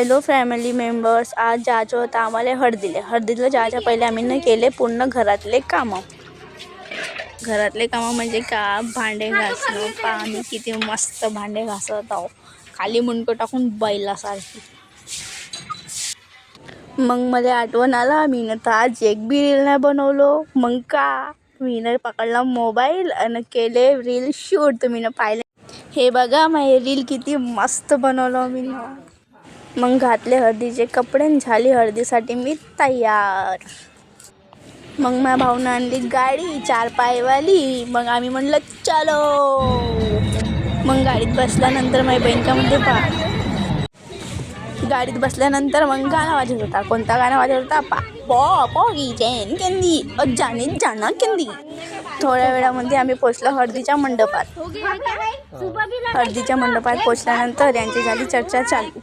Hello family members, आज जायचं होतं आम्हाला हळदीला जायच्या पहिले आम्ही न केले पूर्ण घरातले कामं म्हणजे का भांडे घासणं. आम्ही किती मस्त भांडे घासत आहो, खाली मुंडकं टाकून बैलासारखी. मग मला आठवण आला, मी तर आज एक बी रील नाही बनवलो. मग का मी पकडला मोबाईल आणि केले रील शूट. तुम्ही पाहिले हे बघा, माझे रील किती मस्त बनवलं मी. मग घातले हळदीचे कपडे, झाली हळदीसाठी मी तयार. मग माझ्या भाऊनं आणली गाडी 4 पायवाली. मग आम्ही म्हणलं चलो. मग गाडीत बसल्यानंतर माझी बहीण का म्हणते गाडीत बसल्यानंतर मग गाणं वाजत होता. कोणता गाणं वाजत होता? पॉगी चैन केंदी जाने जाना केंदी. थोड्या वेळामध्ये आम्ही पोचलो हळदीच्या मंडपात. हळदीच्या मंडपात पोचल्यानंतर यांची झाली चर्चा चालू.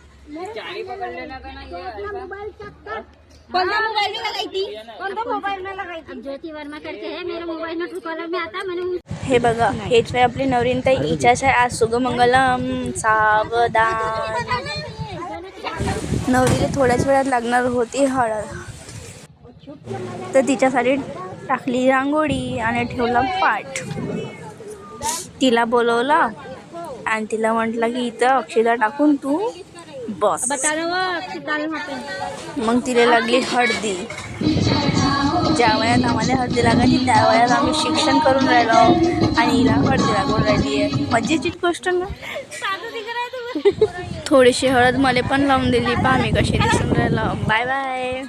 हे बघा, हेच वेळ आपली नवरीनताई हिच्याच आहे. आज शुभमंगलम सावधान. नवरीला थोड्याच वेळात लागणार होती हळद, तर तिच्यासाठी टाकली रांगोळी आणि ठेवला पाठ. तिला बोलवला आणि तिला म्हटलं की इथं अक्षता टाकून तू बस. मग तिला लागली हळदी. ज्या वयात आम्हाला हळदी लागायची त्या वयात आम्ही शिक्षण करून राहिलो आणि हिला हळदी लागून राहिली आहे. मजेचीच गोष्ट ना. थोडीशी हळद मला पण लावून दिली. पहा मी कशी दिसून राहिलो. Bye bye.